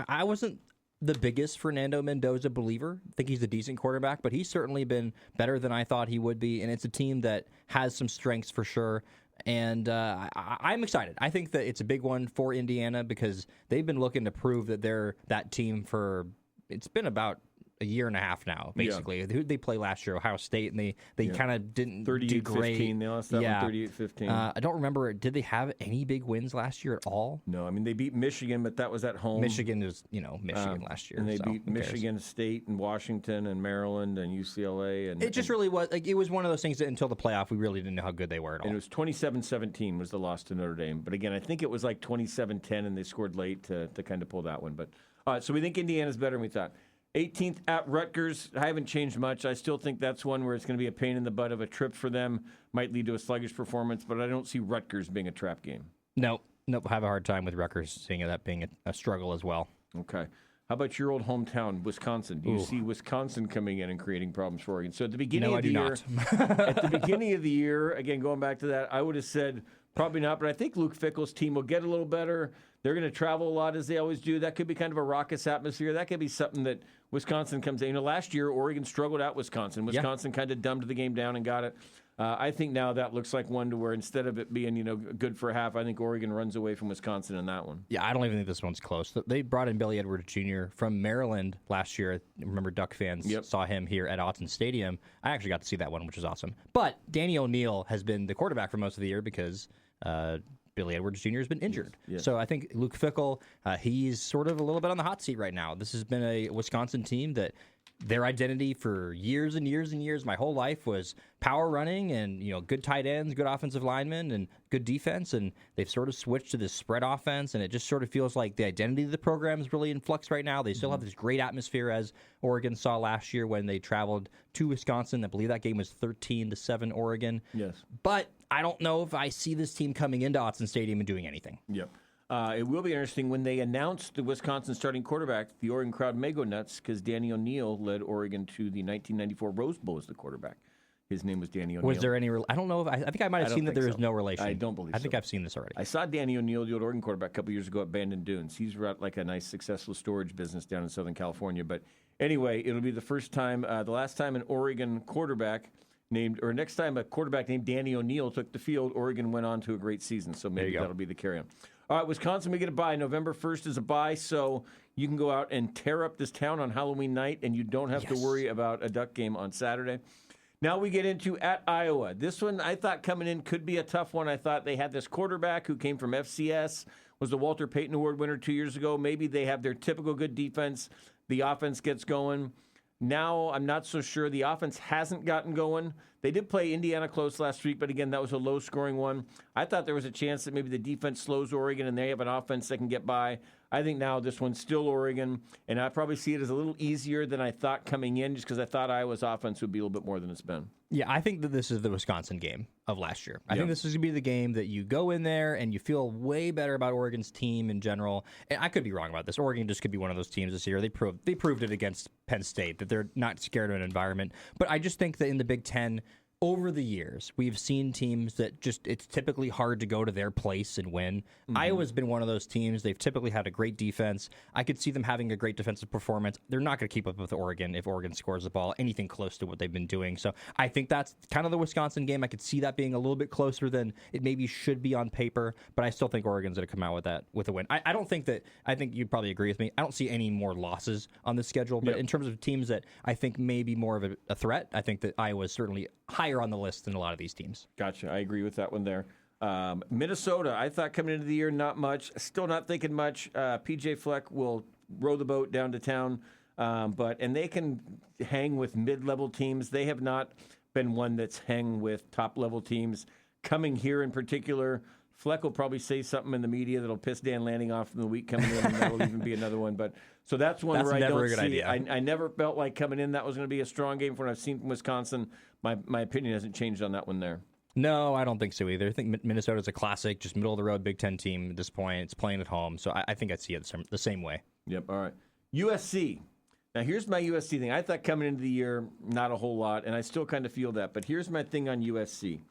I wasn't the biggest Fernando Mendoza believer. I think he's a decent quarterback, but he's certainly been better than I thought he would be. And it's a team that has some strengths for sure. And I'm excited. I think that it's a big one for Indiana because they've been looking to prove that they're that team for, it's been about a year and a half now, basically. Who did they play last year? Ohio State, and they kind of didn't do great. 38-15. They lost that one 38-15. I don't remember. Did they have any big wins last year at all? No, I mean, they beat Michigan, but that was at home. Michigan is, Michigan last year. And they beat Michigan State and Washington and Maryland and UCLA. And it just really was, it was one of those things that until the playoff, we really didn't know how good they were at all. And it was 27-17 was the loss to Notre Dame. But again, I think it was like 27-10, and they scored late to kind of pull that one. But all right, so we think Indiana's better than we thought. 18th at Rutgers. I haven't changed much. I still think that's one where it's going to be a pain in the butt of a trip for them. Might lead to a sluggish performance, but I don't see Rutgers being a trap game. Nope. I have a hard time with Rutgers seeing that being a struggle as well. Okay. How about your old hometown, Wisconsin? Do you see Wisconsin coming in and creating problems for Oregon? So at the beginning of the year, at the beginning of the year, again, going back to that, I would have said probably not, but I think Luke Fickell's team will get a little better. They're going to travel a lot as they always do. That could be kind of a raucous atmosphere. That could be something that Wisconsin comes in. Last year, Oregon struggled at Wisconsin. Wisconsin kind of dumbed the game down and got it. I think now that looks like one to where instead of it being good for a half, I think Oregon runs away from Wisconsin in that one. Yeah, I don't even think this one's close. They brought in Billy Edwards Jr. from Maryland last year. Remember, Duck fans saw him here at Autzen Stadium. I actually got to see that one, which was awesome. But Danny O'Neal has been the quarterback for most of the year because Billy Edwards Jr. has been injured. Yes. So I think Luke Fickell, he's sort of a little bit on the hot seat right now. This has been a Wisconsin team that their identity for years and years and years, my whole life, was power running and good tight ends, good offensive linemen, and good defense. And they've sort of switched to this spread offense, and it just sort of feels like the identity of the program is really in flux right now. They still have this great atmosphere, as Oregon saw last year when they traveled to Wisconsin. I believe that game was 13-7 Oregon. Yes, but I don't know if I see this team coming into Autzen Stadium and doing anything. Yep. It will be interesting when they announce the Wisconsin starting quarterback. The Oregon crowd may go nuts because Danny O'Neal led Oregon to the 1994 Rose Bowl as the quarterback. His name was Danny O'Neal. Was there any? I don't know. I think I might have seen that there is no relation. I don't believe. I think I've seen this already. I saw Danny O'Neal, the old Oregon quarterback, a couple years ago at Bandon Dunes. He's got like a nice, successful storage business down in Southern California. But anyway, it'll be the first time, the last time an Oregon quarterback next time a quarterback named Danny O'Neal took the field, Oregon went on to a great season. So maybe that'll be the carry-on. All right, Wisconsin, we get a bye. November 1st is a bye, so you can go out and tear up this town on Halloween night, and you don't have to worry about a Duck game on Saturday. Now we get into at Iowa. This one I thought coming in could be a tough one. I thought they had this quarterback who came from FCS, was the Walter Payton Award winner 2 years ago. Maybe they have their typical good defense. The offense gets going. Now I'm not so sure. The offense hasn't gotten going. They did play Indiana close last week, but again, that was a low-scoring one. I thought there was a chance that maybe the defense slows Oregon and they have an offense that can get by. I think now this one's still Oregon, and I probably see it as a little easier than I thought coming in just because I thought Iowa's offense would be a little bit more than it's been. Yeah, I think that this is the Wisconsin game of last year. I think this is going to be the game that you go in there and you feel way better about Oregon's team in general. And I could be wrong about this. Oregon just could be one of those teams this year. They proved it against Penn State, that they're not scared of an environment. But I just think that in the Big Ten, over the years, we've seen teams that it's typically hard to go to their place and win. Mm-hmm. Iowa's been one of those teams. They've typically had a great defense. I could see them having a great defensive performance. They're not going to keep up with Oregon if Oregon scores the ball anything close to what they've been doing. So I think that's kind of the Wisconsin game. I could see that being a little bit closer than it maybe should be on paper, but I still think Oregon's going to come out with a win. I don't think that, I think you'd probably agree with me, I don't see any more losses on the schedule, but in terms of teams that I think may be more of a threat, I think that Iowa is certainly higher on the list than a lot of these teams. Gotcha. I agree with that one there. Minnesota, I thought coming into the year, not much. Still not thinking much. PJ Fleck will row the boat down to town, and they can hang with mid-level teams. They have not been one that's hang with top-level teams. Coming here in particular, Fleck will probably say something in the media that'll piss Dan Lanning off in the week coming in, and that'll even be another one. But so that's one where I don't see. I never felt like coming in that was going to be a strong game from what I've seen from Wisconsin. My opinion hasn't changed on that one there. No, I don't think so either. I think Minnesota's a classic, just middle-of-the-road Big Ten team at this point. It's playing at home, so I think I'd see it the same way. Yep, all right. USC. Now, here's my USC thing. I thought coming into the year, not a whole lot, and I still kind of feel that. But here's my thing on USC.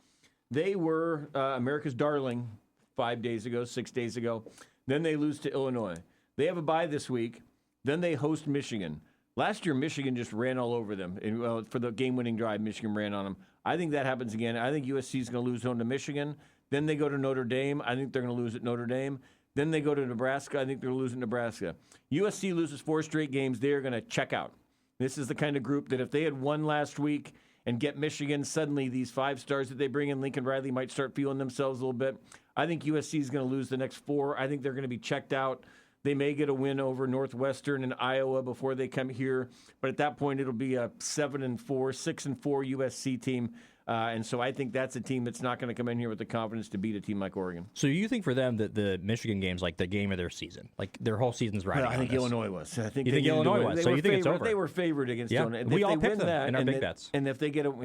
They were America's darling 6 days ago. Then they lose to Illinois. They have a bye this week. Then they host Michigan. Last year, Michigan just ran all over them. And, for the game-winning drive, Michigan ran on them. I think that happens again. I think USC is going to lose home to Michigan. Then they go to Notre Dame. I think they're going to lose at Notre Dame. Then they go to Nebraska. I think they're losing Nebraska. USC loses 4 straight games. They are going to check out. This is the kind of group that if they had won last week and get Michigan, suddenly these 5 stars that they bring in, Lincoln Riley, might start feeling themselves a little bit. I think USC is going to lose the next 4. I think they're going to be checked out. They may get a win over Northwestern and Iowa before they come here, but at that point it'll be a 7-4, 6-4 USC team. And so I think that's a team that's not going to come in here with the confidence to beat a team like Oregon. So you think for them that the Michigan game's like the game of their season? Like their whole season's riding on I think this. Illinois was. I think you think Illinois was? So you think it's over? They were favored against Illinois. And we if all they picked win them that, in our big bets. And if they get don't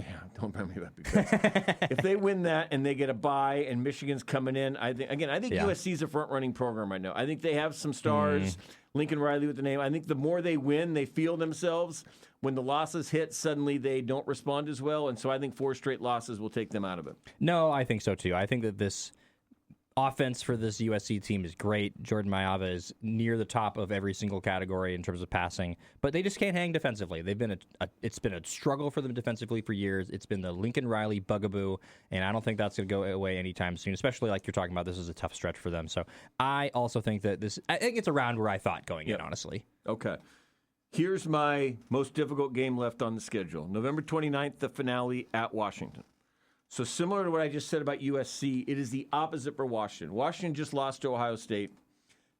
remind me about big bets. If they win that and they get a bye and Michigan's coming in, I think USC's a front-running program right now. I think they have some stars. Lincoln Riley with the name. I think the more they win, they feel themselves. When the losses hit, suddenly they don't respond as well. And so I think 4 straight losses will take them out of it. No, I think so too. I think that this offense for this USC team is great. Jordan Mailata is near the top of every single category in terms of passing, but they just can't hang defensively. They've been it's been a struggle for them defensively for years. It's been the Lincoln Riley bugaboo, and I don't think that's going to go away anytime soon, especially like you're talking about. This is a tough stretch for them. So I also think that I think it's around where I thought going in, honestly. Okay. Here's my most difficult game left on the schedule. November 29th, the finale at Washington. So similar to what I just said about USC, it is the opposite for Washington. Washington just lost to Ohio State.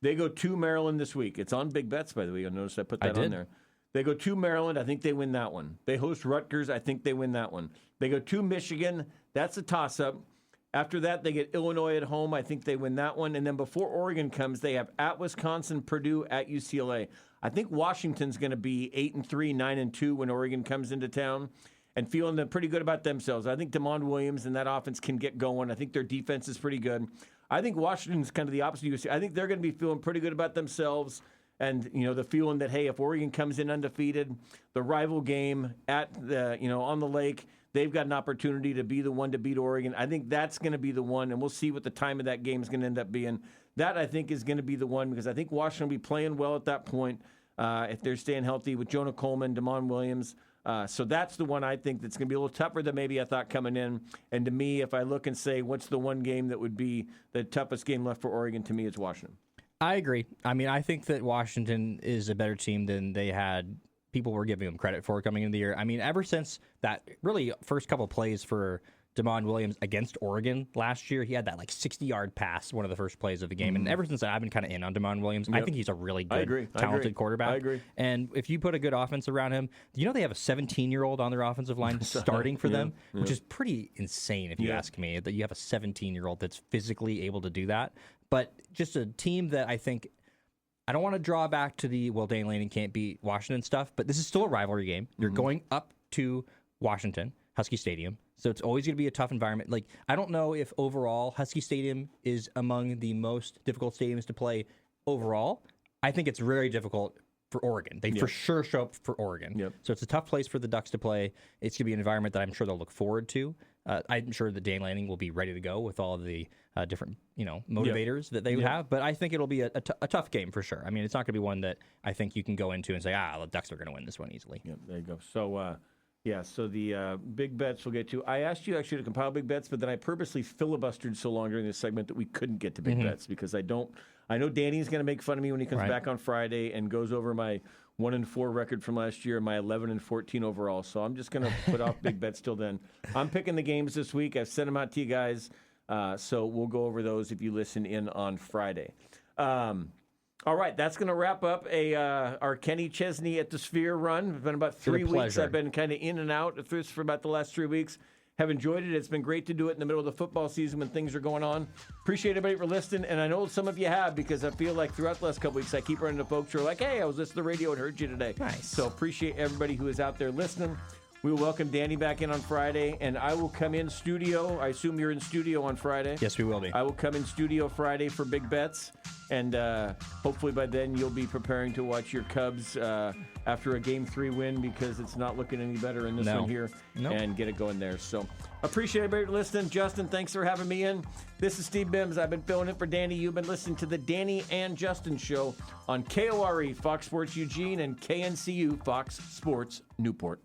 They go to Maryland this week. It's on Big Bets, by the way. You'll notice I put that on there. They go to Maryland. I think they win that one. They host Rutgers. I think they win that one. They go to Michigan. That's a toss-up. After that, they get Illinois at home. I think they win that one. And then before Oregon comes, they have at Wisconsin, Purdue, at UCLA. I think Washington's going to be 8-3, 9-2 when Oregon comes into town and feeling pretty good about themselves. I think DeMond Williams and that offense can get going. I think their defense is pretty good. I think Washington's kind of the opposite of USC. I think they're going to be feeling pretty good about themselves and, the feeling that, hey, if Oregon comes in undefeated, the rival game at the, on the lake, they've got an opportunity to be the one to beat Oregon. I think that's going to be the one, and we'll see what the time of that game is going to end up being. That, I think, is going to be the one because I think Washington will be playing well at that point if they're staying healthy with Jonah Coleman, DeMond Williams. So that's the one I think that's going to be a little tougher than maybe I thought coming in. And to me, if I look and say what's the one game that would be the toughest game left for Oregon, to me it's Washington. I agree. I mean, I think that Washington is a better team than they had. People were giving them credit for coming into the year. I mean, ever since that really first couple plays for DeMond Williams against Oregon last year, he had that 60-yard pass, one of the first plays of the game. And ever since that, I've been kind of in on DeMond Williams. Yep. I think he's a really good, talented quarterback. I agree. And if you put a good offense around him, they have a 17-year-old on their offensive line starting for them, which is pretty insane if you ask me, that you have a 17-year-old that's physically able to do that. But just a team that I think, I don't want to draw back to the, Dan Lanning can't beat Washington stuff, but this is still a rivalry game. You're going up to Washington, Husky Stadium, so it's always going to be a tough environment. I don't know if overall Husky Stadium is among the most difficult stadiums to play overall. I think it's very difficult for Oregon. They for sure show up for Oregon. Yep. So it's a tough place for the Ducks to play. It's going to be an environment that I'm sure they'll look forward to. I'm sure that Dan Lanning will be ready to go with all of the different, motivators that they would have. But I think it'll be a tough game for sure. I mean, it's not going to be one that I think you can go into and say, the Ducks are going to win this one easily. Yeah, there you go. So, so the big bets we'll get to. I asked you actually to compile big bets, but then I purposely filibustered so long during this segment that we couldn't get to big bets because I know Danny's going to make fun of me when he comes back on Friday and goes over my 1-4 record from last year and my 11-14 overall. So I'm just going to put off big bets till then. I'm picking the games this week. I've sent them out to you guys. So we'll go over those if you listen in on Friday. All right, that's going to wrap up our Kenny Chesney at the Sphere run. It's been about 3 weeks. I've been kind of in and out of this for about the last 3 weeks. Have enjoyed it. It's been great to do it in the middle of the football season when things are going on. Appreciate everybody for listening, and I know some of you have because I feel like throughout the last couple weeks I keep running into folks who are like, hey, I was listening to the radio and heard you today. Nice. So appreciate everybody who is out there listening. We will welcome Danny back in on Friday, and I will come in studio. I assume you're in studio on Friday. Yes, we will be. I will come in studio Friday for Big Bets, And hopefully by then you'll be preparing to watch your Cubs after a Game 3 win, because it's not looking any better in this one here. And get it going there. So appreciate everybody listening. Justin, thanks for having me in. This is Steve Mims. I've been filling in for Danny. You've been listening to the Danny and Justin Show on KORE, Fox Sports Eugene, and KNCU, Fox Sports Newport.